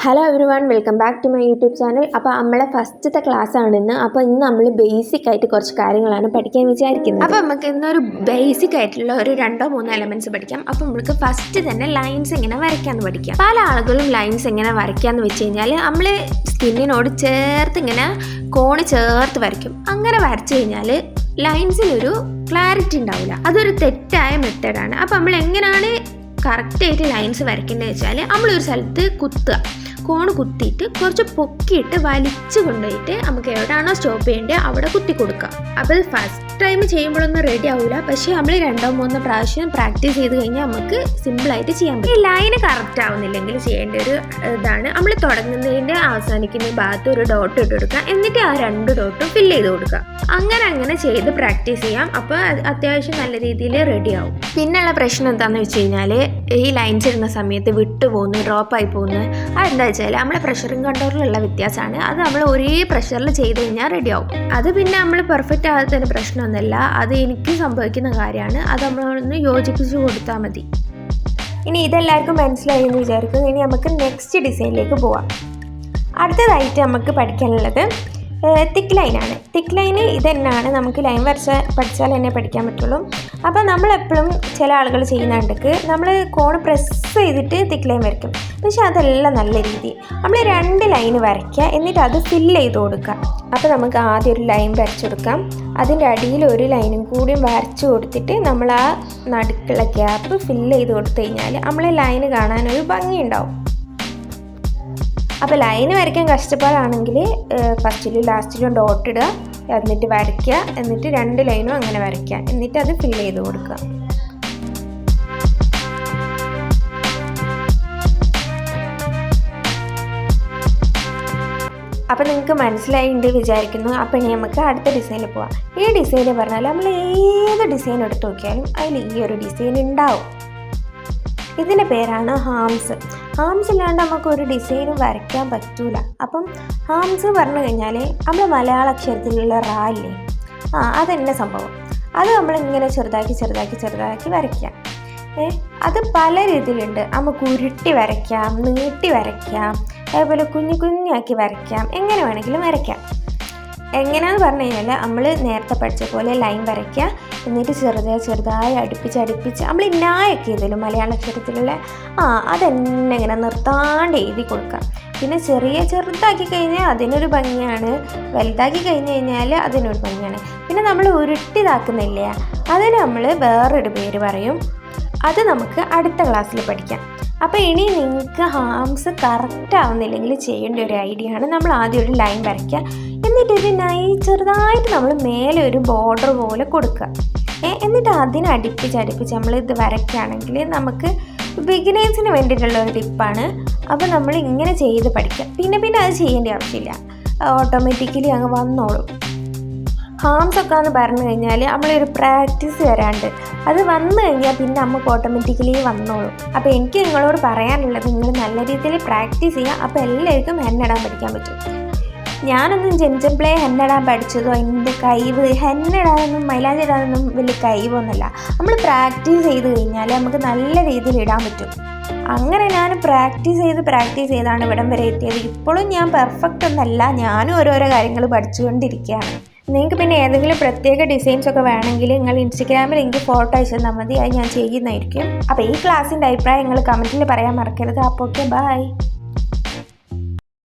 Hello everyone, welcome back to my YouTube channel. അപ്പോൾ നമ്മളെ ഫസ്റ്റത്തെ ക്ലാസ് ആണ് ഇന്ന്. അപ്പോൾ ഇന്ന് നമ്മൾ ബേസിക് ആയിട്ട് കുറച്ച് കാര്യങ്ങളാണ് പഠിക്കാൻ വിചാരിക്കുന്നത്. അപ്പോൾ നമുക്ക് ഇന്നൊരു ബേസിക് ആയിട്ടുള്ള ഒരു 2-3 എലമെൻറ്റ്സ് പഠിക്കാം. അപ്പോൾ നമുക്ക് ഫസ്റ്റ് തന്നെ ലൈൻസ് എങ്ങനെ വരയ്ക്കാമെന്ന് പഠിക്കാം. പല ആളുകളും ലൈൻസ് എങ്ങനെ വരയ്ക്കാമെന്ന് വെച്ച് കഴിഞ്ഞാൽ നമ്മൾ സ്കിന്നിനോട് ചേർത്ത് ഇങ്ങനെ കോണ് ചേർത്ത് വരയ്ക്കും. അങ്ങനെ വരച്ചു കഴിഞ്ഞാൽ ലൈൻസിനൊരു ക്ലാരിറ്റി ഉണ്ടാവില്ല. അതൊരു തെറ്റായ മെത്തേഡാണ്. അപ്പോൾ നമ്മൾ എങ്ങനെയാണ് കറക്റ്റായിട്ട് ലൈൻസ് വരയ്ക്കുന്നത് വെച്ചാൽ നമ്മളൊരു സ്ഥലത്ത് കോണ് കുത്തിയിട്ട് കുറച്ച് പൊക്കിയിട്ട് വലിച്ചു കൊണ്ടുപോയിട്ട് നമുക്ക് എവിടെയാണോ സ്റ്റോപ്പ് ചെയ്യേണ്ടത് അവിടെ കുത്തി കൊടുക്കുക. അപ്പോൾ ഇത് ഫസ്റ്റ് ടൈം ചെയ്യുമ്പോഴൊന്നും റെഡി ആവില്ല, പക്ഷേ നമ്മൾ 2-3 പ്രാവശ്യം പ്രാക്ടീസ് ചെയ്ത് കഴിഞ്ഞാൽ നമുക്ക് സിമ്പിളായിട്ട് ചെയ്യാൻ പറ്റും. ഈ ലൈന് കറക്റ്റ് ആവുന്നില്ലെങ്കിൽ ചെയ്യേണ്ട ഒരു ഇതാണ്, നമ്മൾ തുടങ്ങുന്നതിൻ്റെ അവസാനിക്കുന്ന ഭാഗത്ത് ഒരു ഡോട്ട് ഇട്ട് കൊടുക്കുക, എന്നിട്ട് ആ 2 ഡോട്ടും ഫില്ല് ചെയ്ത് കൊടുക്കുക. അങ്ങനെ ചെയ്ത് പ്രാക്ടീസ് ചെയ്യാം. അപ്പോൾ അത്യാവശ്യം നല്ല രീതിയിൽ റെഡി ആവും. പിന്നെയുള്ള പ്രശ്നം എന്താണെന്ന് വെച്ച് കഴിഞ്ഞാൽ ഈ ലൈൻസ് ഇടുന്ന സമയത്ത് വിട്ടുപോകുന്നു, ഡ്രോപ്പായി പോകുന്നു. അതെന്താ വെച്ചാൽ നമ്മളെ പ്രഷറിങ് കൺട്രോളിലുള്ള വ്യത്യാസമാണ്. അത് നമ്മൾ ഒരേ പ്രഷറിൽ ചെയ്ത് കഴിഞ്ഞാൽ റെഡി ആവും. അത് പിന്നെ നമ്മൾ പെർഫെക്റ്റ് ആകാത്തതിന് പ്രശ്നമൊന്നുമല്ല, അത് എനിക്ക് സംഭവിക്കുന്ന കാര്യമാണ്. അത് നമ്മളൊന്ന് യോജിപ്പിച്ച് കൊടുത്താൽ മതി. ഇനി ഇതെല്ലാവർക്കും മനസ്സിലായി എന്ന് വിചാരിക്കും. ഇനി നമുക്ക് നെക്സ്റ്റ് ഡിസൈനിലേക്ക് പോവാം. അടുത്തതായിട്ട് നമുക്ക് പഠിക്കാനുള്ളത് തിക്ക് ലൈനാണ്. തിക്ക് ലൈന് ഇതന്നെയാണ്, നമുക്ക് ലൈൻ പഠിച്ചാൽ തന്നെ പഠിക്കാൻ പറ്റുള്ളൂ. അപ്പോൾ നമ്മളെപ്പോഴും ചില ആളുകൾ ചെയ്യുന്നുണ്ടെങ്കിൽ നമ്മൾ കോൺ പ്രസ് ചെയ്തിട്ട് തിക്ക് ലൈൻ വരയ്ക്കും. പക്ഷെ അതല്ല നല്ല രീതി. നമ്മൾ 2 ലൈന് വരയ്ക്കുക, എന്നിട്ട് അത് ഫില്ല് ചെയ്ത് കൊടുക്കുക. അപ്പോൾ നമുക്ക് ആദ്യം ഒരു ലൈൻ വരച്ചു കൊടുക്കാം, അതിൻ്റെ അടിയിൽ ഒരു ലൈനും കൂടി വരച്ചു കൊടുത്തിട്ട് നമ്മൾ ആ നടുക്കുള്ള ഗ്യാപ്പ് ഫില്ല് ചെയ്ത് കൊടുത്തു കഴിഞ്ഞാൽ നമ്മളെ ലൈന് കാണാനൊരു ഭംഗിയുണ്ടാവും. അപ്പോൾ ലൈന് വരയ്ക്കാൻ കഷ്ടപ്പാടാണെങ്കിൽ ഫസ്റ്റിലും ലാസ്റ്റിലും ഡോട്ട് ഇടുക, എന്നിട്ട് വരയ്ക്കുക, എന്നിട്ട് 2 ലൈനും അങ്ങനെ വരയ്ക്കുക, എന്നിട്ട് അത് ഫില്ല് ചെയ്ത് കൊടുക്കുക. അപ്പോൾ നിങ്ങൾക്ക് മനസ്സിലായിട്ടുണ്ട് വിചാരിക്കുന്നു. അപ്പോൾ ഇനി നമുക്ക് അടുത്ത ഡിസൈനിൽ പോവാം. ഈ ഡിസൈന് പറഞ്ഞാൽ നമ്മൾ ഏത് ഡിസൈൻ എടുത്ത് നോക്കിയാലും അതിൽ ഈ ഒരു ഡിസൈൻ ഉണ്ടാവും. ഇതിൻ്റെ പേരാണ് ഹാംസ്. ഹാംസ് ഇല്ലാണ്ട് നമുക്ക് ഒരു ഡിസൈനും വരയ്ക്കാൻ പറ്റൂല. അപ്പം ഹാംസ് പറഞ്ഞു കഴിഞ്ഞാൽ നമ്മൾ മലയാള അക്ഷരത്തിലുള്ള റാ ഇല്ലേ, അതെന്നെ സംഭവം. അത് നമ്മളിങ്ങനെ ചെറുതാക്കി വരയ്ക്കാം. അത് പല രീതിയിലുണ്ട്. നമുക്ക് ഉരുട്ടി വരയ്ക്കാം, നീട്ടി വരയ്ക്കാം, അതേപോലെ കുഞ്ഞാക്കി വരയ്ക്കാം, എങ്ങനെ വേണമെങ്കിലും വരയ്ക്കാം. എങ്ങനെയാണെന്ന് പറഞ്ഞു കഴിഞ്ഞാൽ നമ്മൾ നേരത്തെ പഠിച്ച പോലെ ലൈൻ വരയ്ക്കുക, എന്നിട്ട് ചെറുതായി അടുപ്പിച്ച് നമ്മൾ ഇന്നായൊക്കെ എഴുതലും മലയാള അക്ഷരത്തിലുള്ള അതെന്നെ ഇങ്ങനെ നിർത്താണ്ട് എഴുതി കൊടുക്കാം. പിന്നെ ചെറുതാക്കി കഴിഞ്ഞാൽ അതിനൊരു ഭംഗിയാണ്, വലുതാക്കി കഴിഞ്ഞ് കഴിഞ്ഞാൽ അതിനൊരു ഭംഗിയാണ്. പിന്നെ നമ്മൾ ഉരുട്ടിതാക്കുന്നില്ലേ, അതിന് നമ്മൾ വേറൊരു പേര് പറയും. അത് നമുക്ക് അടുത്ത ക്ലാസ്സിൽ പഠിക്കാം. അപ്പോൾ ഇനി നിങ്ങൾക്ക് ഹാംസ് കറക്റ്റ് ആവുന്നില്ലെങ്കിൽ ചെയ്യേണ്ട ഒരു ഐഡിയ ആണ്, നമ്മൾ ആദ്യം ഒരു ലൈൻ വരയ്ക്കുക, എന്നിട്ട് ഒരു ചെറുതായിട്ട് നമ്മൾ മേലെ ഒരു ബോർഡർ പോലെ കൊടുക്കുക. എന്നിട്ട് അതിനടുപ്പിച്ച് നമ്മൾ ഇത് വരയ്ക്കുകയാണെങ്കിൽ നമുക്ക് ബിഗിനേഴ്സിന് വേണ്ടിയിട്ടുള്ള ഒരു ടിപ്പാണ്. അപ്പോൾ നമ്മൾ ഇങ്ങനെ ചെയ്ത് പഠിക്കുക. പിന്നെ അത് ചെയ്യേണ്ട ആവശ്യമില്ല, ഓട്ടോമാറ്റിക്കലി അങ്ങ് വന്നോളും. ഹാംസ് ഒക്കെ എന്ന് പറഞ്ഞു കഴിഞ്ഞാൽ നമ്മളൊരു പ്രാക്ടീസ് വരാണ്ട് അത് വന്നു കഴിഞ്ഞാൽ പിന്നെ നമുക്ക് ഓട്ടോമാറ്റിക്കലി വന്നോളും. അപ്പോൾ എനിക്ക് നിങ്ങളോട് പറയാനുള്ളത്, നിങ്ങൾ നല്ല രീതിയിൽ പ്രാക്ടീസ് ചെയ്യുക. അപ്പോൾ എല്ലാവർക്കും ഹെന്നിടാൻ പഠിക്കാൻ പറ്റും. ഞാനൊന്നും ജെൻജംപ്ലേ ഹെന്നിടാൻ പഠിച്ചതോ എൻ്റെ കഴിവ് ഹെന്നിടാനൊന്നും മൈലാഞ്ചി ഇടാനൊന്നും വലിയ കഴിവൊന്നുമല്ല. നമ്മൾ പ്രാക്ടീസ് ചെയ്ത് കഴിഞ്ഞാൽ നമുക്ക് നല്ല രീതിയിൽ ഇടാൻ പറ്റും. അങ്ങനെ ഞാൻ പ്രാക്ടീസ് ചെയ്താണ് ഇവിടം വരെ എത്തിയത്. ഇപ്പോഴും ഞാൻ പെർഫെക്റ്റ് ഒന്നല്ല, ഞാനും ഓരോരോ കാര്യങ്ങൾ പഠിച്ചുകൊണ്ടിരിക്കുകയാണ്. നിങ്ങൾക്ക് പിന്നെ ഏതെങ്കിലും പ്രത്യേക ഡിസൈൻസ് ഒക്കെ വേണമെങ്കിൽ നിങ്ങൾ ഇൻസ്റ്റഗ്രാമിൽ എനിക്ക് ഫോട്ടോ അയച്ചു തന്നാൽ മതി, അത് ഞാൻ ചെയ്യുന്നതായിരിക്കും. അപ്പോൾ ഈ ക്ലാസ്സിൻ്റെ അഭിപ്രായം നിങ്ങൾ കമൻറ്റിൽ പറയാൻ മറക്കരുത്. അപ്പോൾ ഓക്കെ, ബൈ.